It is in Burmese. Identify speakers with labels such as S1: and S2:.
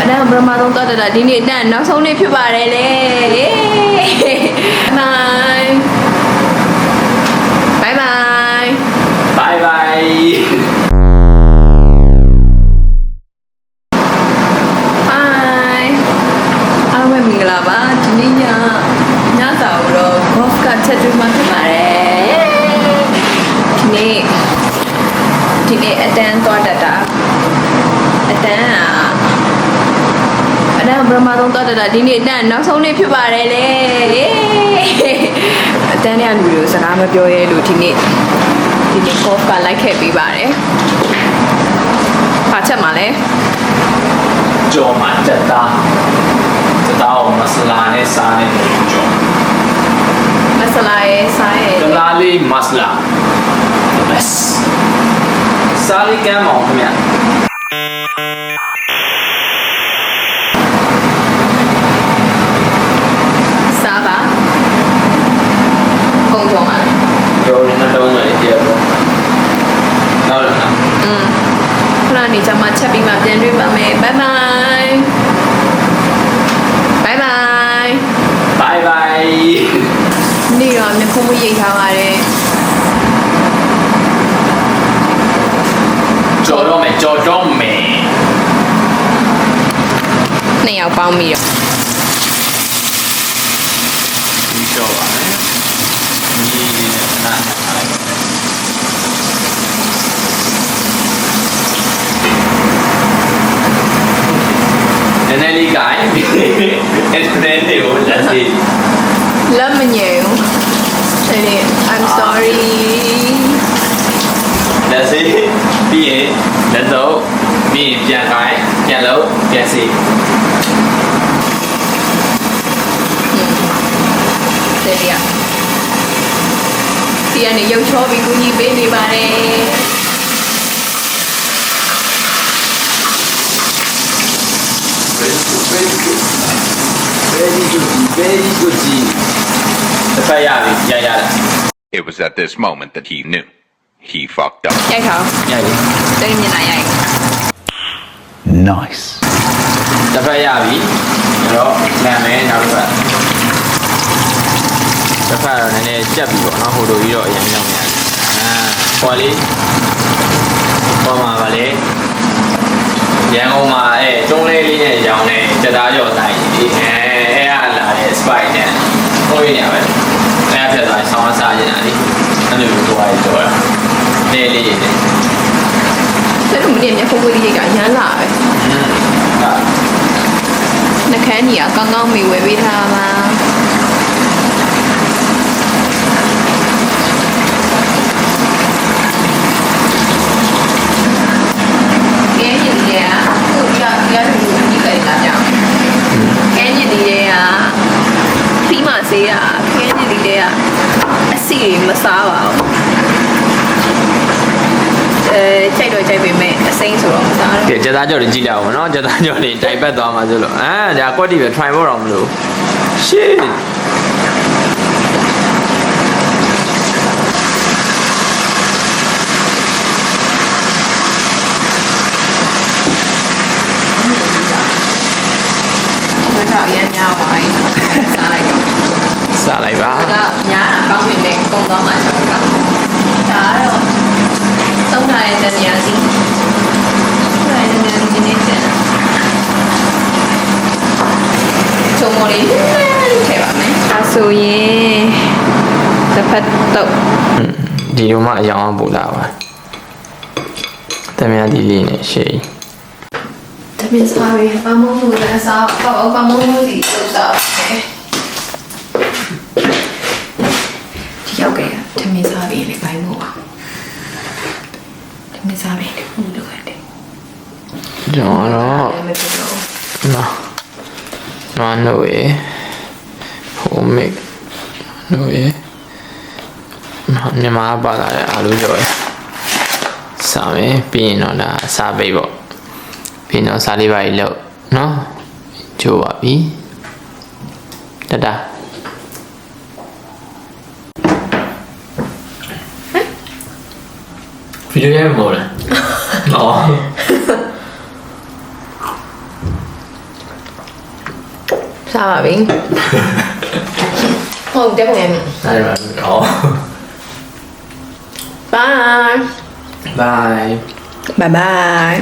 S1: ဒါဘရမသုံးတော့တာဒီနေ့တန်းနောက်ဆုံးနေ့ဖြစ်ပါတယ်လေဘိုင်ဘိုင်ဘိုင်ဘိုင်ဘိုင်အားလုံးမင်္ဂလာပါဒီနေ့ညစာတော့ golf ကချက်ကျွေးမှဖြစ်ပါတယ်ဒီနေ့အတန်းသွားတတ်တာအတန်းဘရမသုံးတော့တာဒီနေ့တန်းနောက်ဆုံးနေ့ဖြစ်ပါတယ်လေအတန်းတဲ့လူတွေကိုစကားမပြောရဲလို့ဒီနေ့ golf ကလိုက်ခဲ့ပေးပါတယ်ဘာချက်မှာလဲ
S2: ကြော်မှာတက်တာကိုမဆလာနဲ့စားနဲ့ကြော်
S1: မဆလာရဲ့စားရဲ့
S2: ကလာလေးမဆလာ the best စားလေးကမ်းမောင်ခင်ဗျ
S1: စားပါပုံကြောမှာ
S2: ကြော်နေတော့မယ်ကြည့်တော့နောက်လာ
S1: ခဏနေကြမှာချက်ပြီးမှပြန်တွေ့ပါမယ်ဘိုင်ဘိုင်ဘိုင်ဘိုင်
S2: ဘိုင်ဘိုင်
S1: နေ့တော့နှစ်ခုမရိတ်ထားပါတယ်
S2: ကြော်တော့မယ်
S1: နှစ်ယောက်ပေါင်းပြီးတော့
S2: ဒီကြော်ပါမယ်ဒီလေးနဲ့ခဏနည်းနည်းလေးကိုင်းအဲ့ဒါနဲ့ကိုလက်စီ
S1: လက်မညင်ဘူးအဲ့ဒီ I'm sorry
S2: လက်စီပြီးရင်လက်တော့ပြီးရင်ပြန်ကိုင်းပြန်လို့ပြန်စီ
S1: တယ်ရဒီကနေရုပ်ချောပြီးကူညီပေးနေပါတယ်
S2: very good တစ်ဖက်ရပြီရရတယ်
S3: It was at this moment that he knew he fucked up
S1: ရိုက်ထား
S2: ရပြီ
S1: တယ်မြင်လာရိုက်
S3: Nice
S2: တစ်ဖက်ရပြီတော့လမ်းမယ်နောက်တစ်ဖက်တော့နည်းနည်းကြက်ပြီပေါ့နော်ဟိုလိုကြီးတော့အရင်ရောက်နေရတယ်ဟောလေးပေါ်မှာပါလေရန်ကုန်မှာတုံးလေးလေးနဲ့ရောင်းနေစက်သားကြော်တိုင်းအဲ့ကလာတဲ့ spike နဲ့ဟိုရနေပဲအဲ့ဖြတ်သွားဆောင်းစားနေတာလေအဲ့လိုမျိုးသွားရတော့နေလေးနေ
S1: တယ်မင်းမျက်ဖုံးလေးကရမ်းလာပဲနှခမ်းကြီးကကောင်းကောင်းမေဝယ်ပေးထားပါဆေးရခင်းနေဒီလေကအစီမစားပါဘူးကြိုက်တော့ကြိုက်ပေမဲ့အစိမ်းဆိုတော့မစားဘူး
S2: ကဲကြက်သားကြော်တွေကြည့်ကြအောင်နော်ကြက်သားကြော်တွေတိုင်ပတ်သွားမှာဆိုလို့ဒါကွက်တီပဲ try ဖို့တော့မလို့ shit
S1: တော့ရမ်းများပါရင်စားလိုက်တော့
S2: စားလိုက်ပါ
S1: ဒါညားတာကောင်းပြီလေပုံတော့မှချက်ပါဒါတော့သုံးထားတဲ့တနေရာစီဒါလည်းနည်းနည်းနေတယ်ချုံမလေးထည့်ပါမယ်အဲဆိုရင်တစ်ဖက်တော့
S2: ဒီလိုမှအယောင်အောင်ပို့လာပါတမန်ဒီလေးနဲ့ရှေ့
S1: တမင်စားပြီးပမုံမှုလည်းစားပေါ့ပမုံမှုစီစုစားတယ်ဒီရောက်ကြတမင်စားပြီးလေဘိုင်းမို့ပါတမင်စားပြီးလေဘူးလို့ရတယ်
S2: ကျွန်တော်တော့နိုးဟိုမစ်နိုးမြန်မာပါလာတဲ့အားလို့ကြော်ရစားမယ်ပြီးရင်တော့ဒါစားပိတ်ပေါ့ပြီးတော့စားလေးပါကြီးလို့နော်ချိုးပါပြီတတာဗီဒီယိုရိုက်မလို့လားဟော
S1: စားပါပြီဟုတ်တယ်ခင်ဗျ
S2: အဲ့ဒါဟော
S1: bye
S2: bye
S1: bye bye